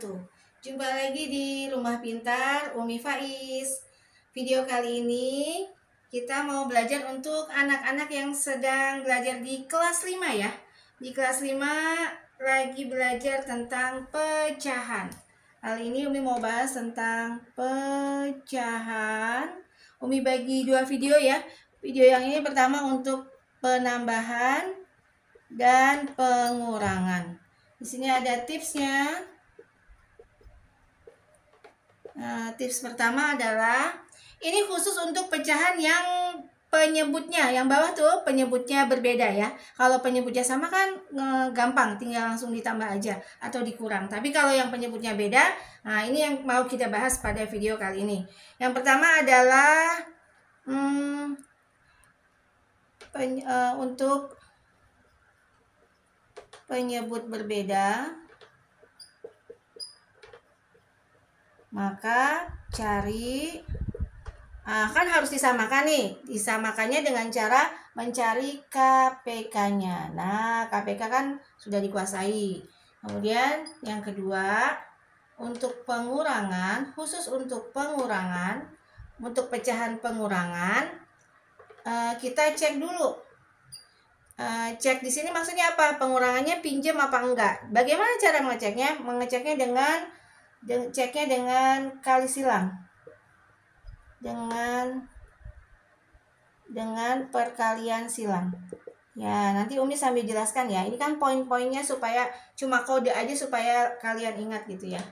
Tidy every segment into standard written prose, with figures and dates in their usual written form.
wabarakatuh. Jumpa lagi di Rumah Pintar Umi Faiz. Video kali ini kita mau belajar untuk anak-anak yang sedang belajar di kelas 5 ya. Di kelas 5 lagi belajar tentang pecahan. Kali ini Umi mau bahas tentang pecahan. Umi bagi 2 video ya. Video yang ini pertama untuk penambahan dan pengurangan. Di sini ada tipsnya. Nah, tips pertama adalah ini khusus untuk pecahan yang penyebutnya, yang bawah tuh penyebutnya berbeda ya. Kalau penyebutnya sama kan gampang, tinggal langsung ditambah aja atau dikurang. Tapi kalau yang penyebutnya beda, nah ini yang mau kita bahas pada video kali ini. Yang pertama adalah untuk penyebut berbeda, maka cari, kan harus disamakan nih. Disamakannya dengan cara mencari KPK-nya. Nah, KPK kan sudah dikuasai. Kemudian yang kedua, untuk pengurangan, khusus untuk pengurangan, untuk pecahan pengurangan, kita cek dulu. Cek di sini maksudnya apa? Pengurangannya pinjam apa enggak? Bagaimana cara mengeceknya? Mengeceknya dengan kali silang. Dengan perkalian silang. Ya, nanti Umi sambil jelaskan ya. Ini kan poin-poinnya supaya cuma kode aja supaya kalian ingat gitu ya.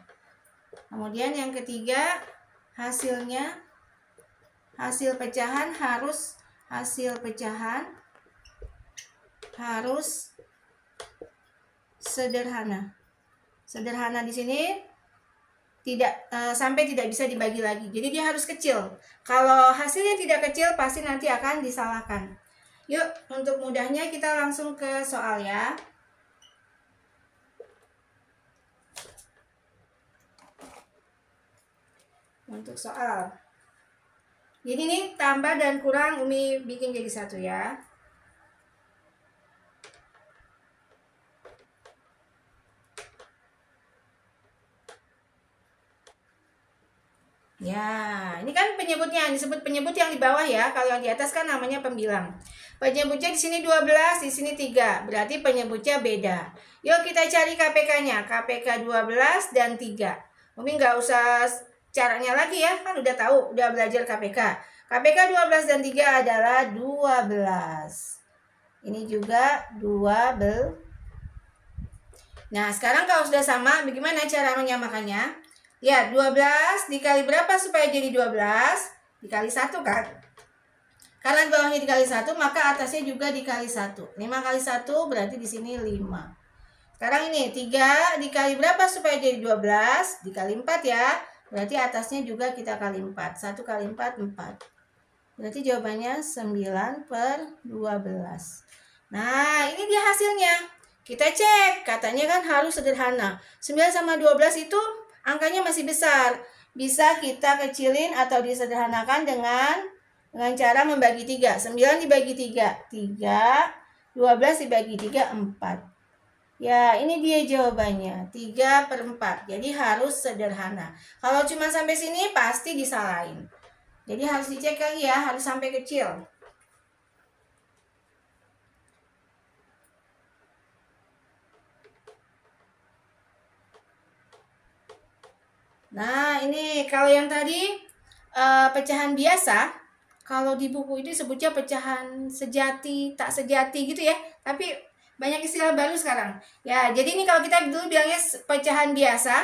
Kemudian yang ketiga, hasil pecahan harus sederhana. Sederhana di sini tidak sampai tidak bisa dibagi lagi. Jadi dia harus kecil. Kalau hasilnya tidak kecil pasti nanti akan disalahkan. Yuk, untuk mudahnya kita langsung ke soal ya. Untuk soal. Jadi nih tambah dan kurang Umi bikin jadi satu ya. Ya, ini kan penyebutnya, disebut penyebut yang di bawah ya. Kalau yang di atas kan namanya pembilang. Penyebutnya di sini 12, di sini 3. Berarti penyebutnya beda. Yuk kita cari KPK-nya. KPK 12 dan 3. Umi nggak usah caranya lagi ya, kan udah tahu, udah belajar KPK. KPK 12 dan 3 adalah 12. Ini juga 12. Nah, sekarang kalau sudah sama, bagaimana cara menyamakannya? Lihat, 12 dikali berapa supaya jadi 12? Dikali 1 kan? Karena bawahnya dikali 1, maka atasnya juga dikali 1. 5 kali 1 berarti di sini 5. Sekarang ini 3 dikali berapa supaya jadi 12? Dikali 4 ya. Berarti atasnya juga kita kali 4. 1 kali 4, 4. Berarti jawabannya 9/12. Nah, ini dia hasilnya. Kita cek, katanya kan harus sederhana. 9 sama 12 itu angkanya masih besar. Bisa kita kecilin atau disederhanakan dengan cara membagi 3. 9 dibagi 3, 3. 12 dibagi 3, 4. Ya, ini dia jawabannya. 3/4. Jadi harus sederhana. Kalau cuma sampai sini pasti disalahin. Jadi harus dicek lagi ya, harus sampai kecil. Nah, ini kalau yang tadi pecahan biasa, kalau di buku itu sebutnya pecahan sejati, tak sejati gitu ya. Tapi banyak istilah baru sekarang. Ya, jadi ini kalau kita dulu bilangnya pecahan biasa.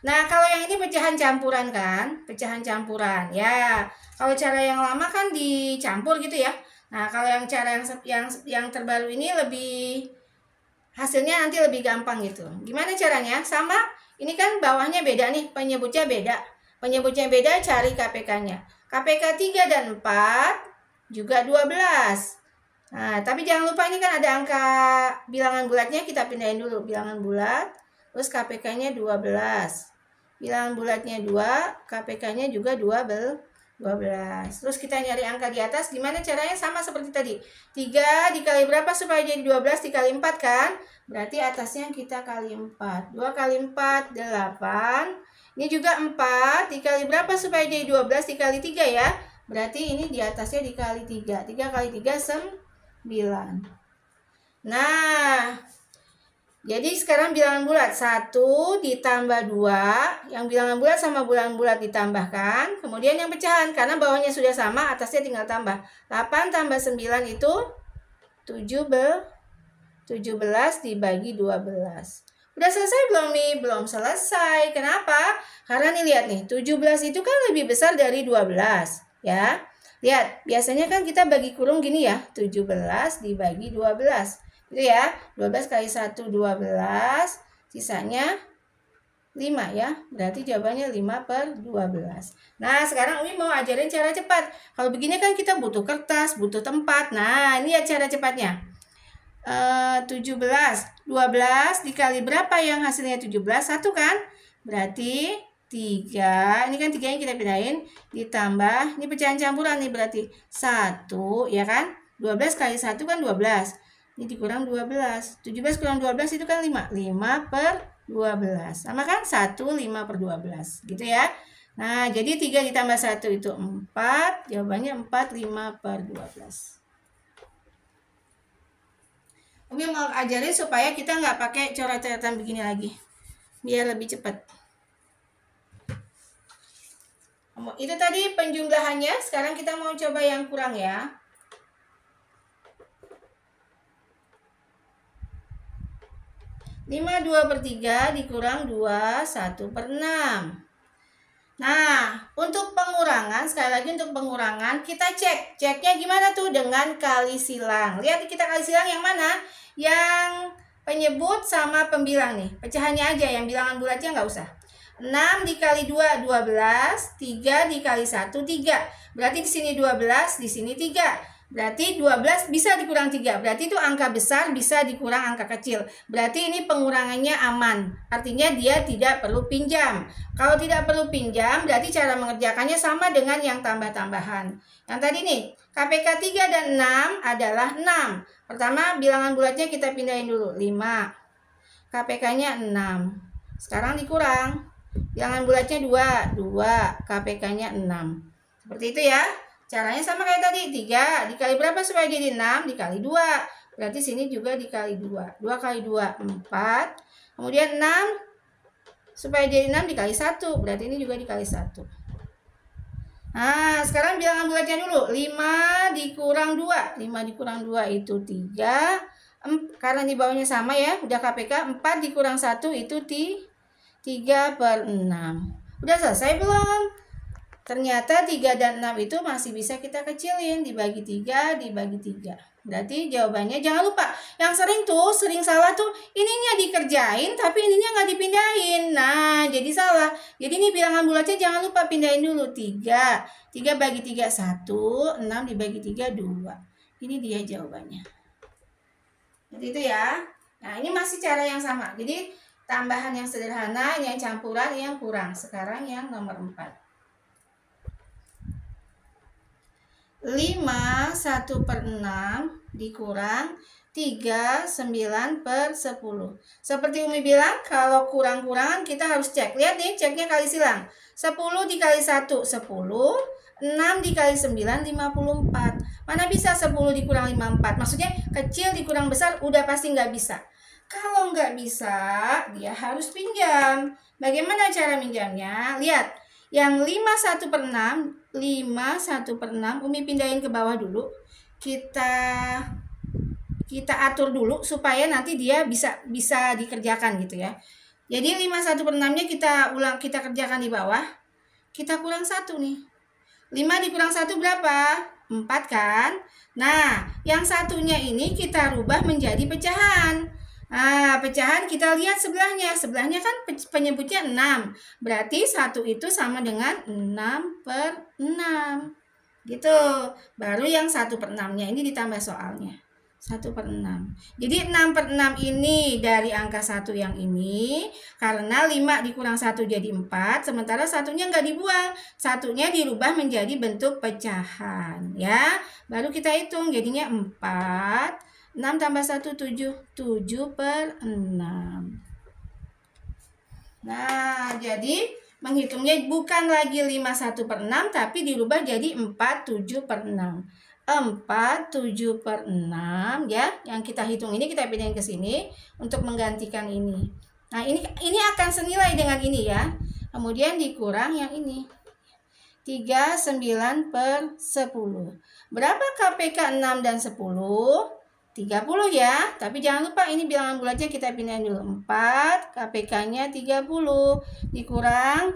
Nah, kalau yang ini pecahan campuran kan? Pecahan campuran. Ya, kalau cara yang lama kan dicampur gitu ya. Nah, kalau yang cara yang terbaru ini lebih hasilnya nanti lebih gampang gitu. Gimana caranya? Sama. Ini kan bawahnya beda nih, penyebutnya beda. Penyebutnya beda, cari KPK-nya. KPK 3 dan 4 juga 12. Nah, tapi jangan lupa ini kan ada angka bilangan bulatnya, kita pindahin dulu bilangan bulat. Terus KPK-nya 12. Bilangan bulatnya 2, KPK-nya juga 12. 12. Terus kita nyari angka di atas. Gimana caranya? Sama seperti tadi. 3 dikali berapa supaya jadi 12? Dikali 4 kan? Berarti atasnya kita kali 4. 2 kali 4, 8. Ini juga 4. Dikali berapa supaya jadi 12? Dikali 3 ya. Berarti ini di atasnya dikali 3. 3 kali 3, 9. Nah, jadi sekarang bilangan bulat 1 ditambah 2. Yang bilangan bulat sama bilangan bulat ditambahkan. Kemudian yang pecahan, karena bawahnya sudah sama, atasnya tinggal tambah. 8 tambah 9 itu 17 dibagi 12. Udah selesai belum nih? Belum selesai. Kenapa? Karena nih lihat nih, 17 itu kan lebih besar dari 12. Ya, lihat, biasanya kan kita bagi kurung gini ya. 17 dibagi 12. Itu ya, 12 kali 1, 12, sisanya 5 ya. Berarti jawabannya 5/12. Nah, sekarang Umi mau ajarin cara cepat. Kalau begini kan kita butuh kertas, butuh tempat. Nah, ini ya cara cepatnya. 17, 12 dikali berapa yang hasilnya 17? 1 kan? Berarti 3, ini kan 3 yang kita pindahin, ditambah, ini pecahan campuran nih berarti 1, ya kan? 12 kali 1 kan 12. Ini dikurang 12. 17 kurang 12 itu kan 5. 5/12. Sama kan? 1, 5/12. Gitu ya. Nah, jadi 3 ditambah 1 itu 4. Jawabannya 4, 5/12. Umi mau ajarin supaya kita nggak pakai coret-coretan begini lagi. Biar lebih cepat. Itu tadi penjumlahannya. Sekarang kita mau coba yang kurang ya. 5 2/3 dikurang 2 1/6. Nah, untuk pengurangan, sekali lagi untuk pengurangan kita cek. Ceknya gimana tuh? Dengan kali silang. Lihat kita kali silang yang mana? Yang penyebut sama pembilang nih. Pecahannya aja, yang bilangan bulatnya nggak usah. 6 dikali 2, 12. 3 dikali 1, 3. Berarti di sini 12, di sini 3. Berarti 12 bisa dikurang 3. Berarti itu angka besar bisa dikurang angka kecil. Berarti ini pengurangannya aman. Artinya dia tidak perlu pinjam. Kalau tidak perlu pinjam, berarti cara mengerjakannya sama dengan yang tambah-tambahan. Yang tadi nih, KPK 3 dan 6 adalah 6. Pertama, bilangan bulatnya kita pindahin dulu. 5. KPK-nya 6. Sekarang dikurang. Bilangan bulatnya 2. KPK-nya 6. Seperti itu ya. Caranya sama kayak tadi. 3 dikali berapa supaya jadi 6? Dikali 2. Berarti sini juga dikali 2. 2 kali 2, 4. Kemudian 6 supaya jadi 6 dikali 1. Berarti ini juga dikali 1. Nah, sekarang bilangan bulatnya dulu. 5 dikurang 2. 5 dikurang 2 itu 3. Karena di bawahnya sama ya. Udah KPK. 4 dikurang 1 itu 3/6. Udah selesai belum? Ternyata 3 dan 6 itu masih bisa kita kecilin. Dibagi 3, dibagi 3. Berarti jawabannya, jangan lupa. Yang sering salah tuh, ininya dikerjain tapi ininya nggak dipindahin. Nah, jadi salah. Jadi ini bilangan bulatnya jangan lupa pindahin dulu. 3. 3 bagi 3, 1. 6 dibagi 3, 2. Ini dia jawabannya. Jadi itu ya. Nah, ini masih cara yang sama. Jadi tambahan yang sederhana, yang campuran, yang kurang. Sekarang yang nomor 4. 5 1/6 dikurang 3 9/10. Seperti Umi bilang, kalau kurang-kurangan kita harus cek. Lihat nih, ceknya kali silang. 10 dikali 1, 10. 6 dikali 9, 54. Mana bisa 10 dikurang 54? Maksudnya kecil dikurang besar udah pasti nggak bisa. Kalau nggak bisa, dia harus pinjam. Bagaimana cara minjamnya? Lihat. Yang 5 1/6, 5 1/6 Umi pindahin ke bawah dulu. Kita atur dulu supaya nanti dia bisa dikerjakan gitu ya. Jadi 5 1/6-nya kita kerjakan di bawah. Kita kurang 1 nih. 5 dikurang 1 berapa? 4 kan? Nah, yang satunya ini kita rubah menjadi pecahan. Nah, pecahan kita lihat sebelahnya. Sebelahnya kan penyebutnya 6. Berarti 1 itu sama dengan 6/6. Gitu. Baru yang 1/6-nya ini ditambah soalnya. 1/6. Jadi 6/6 ini dari angka 1 yang ini, karena 5 dikurang 1 jadi 4, sementara satunya nggak dibuang, satunya dirubah menjadi bentuk pecahan, ya. Baru kita hitung, jadinya 4, 6 tambah 1, 7, 7/6. Nah, jadi menghitungnya bukan lagi 5 1/6, tapi dirubah jadi 4 7/6. 4 7/6 ya, yang kita hitung ini kita pindahin ke sini untuk menggantikan ini. Nah, ini akan senilai dengan ini ya. Kemudian dikurang yang ini. 39/10. Berapa KPK 6 dan 10? 30 ya. Tapi jangan lupa ini bilangan bulatnya kita pindahin dulu. 4 KPK-nya 30 dikurang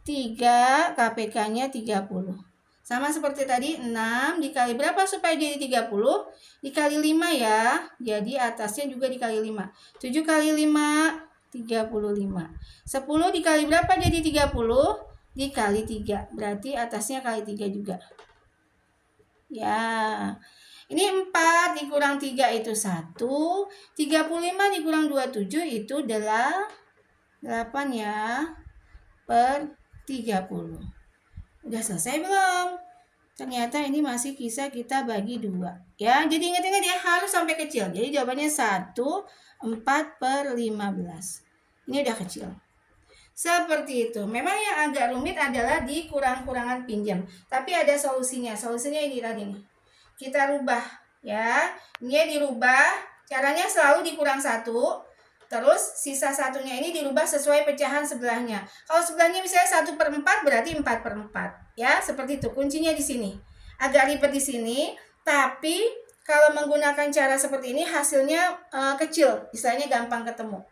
3 KPK-nya 30. Sama seperti tadi, 6 dikali berapa supaya jadi 30? Dikali 5 ya. Jadi atasnya juga dikali 5. 7 kali 5, 35. 10 dikali berapa jadi 30? Dikali 3. Berarti atasnya kali 3 juga. Ya. Ini 4 dikurang 3 itu 1. 35 dikurang 27 itu adalah 8 ya. Per 30. Udah selesai belum? Ternyata ini masih bisa kita bagi 2. Ya, jadi ingat-ingat ya, harus sampai kecil. Jadi jawabannya 1, 4/15. Ini udah kecil. Seperti itu. Memang yang agak rumit adalah di kurang-kurangan pinjam. Tapi ada solusinya. Solusinya ini tadi nih. Kita rubah ya. Ini dirubah. Caranya selalu dikurang 1. Terus sisa satunya ini dirubah sesuai pecahan sebelahnya. Kalau sebelahnya misalnya 1/4 berarti 4/4. Ya, seperti itu. Kuncinya di sini. Agak ribet di sini, tapi kalau menggunakan cara seperti ini hasilnya kecil, istilahnya gampang ketemu.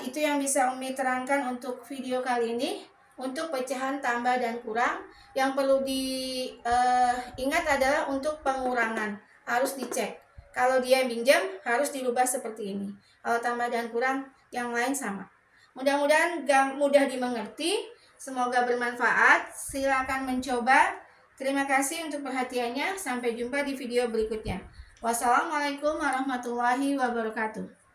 Itu yang bisa Umi terangkan untuk video kali ini. Untuk pecahan tambah dan kurang, yang perlu diingat adalah untuk pengurangan. Harus dicek. Kalau dia pinjam harus dirubah seperti ini. Kalau tambah dan kurang yang lain sama. Mudah-mudahan mudah dimengerti. Semoga bermanfaat. Silakan mencoba. Terima kasih untuk perhatiannya. Sampai jumpa di video berikutnya. Wassalamualaikum warahmatullahi wabarakatuh.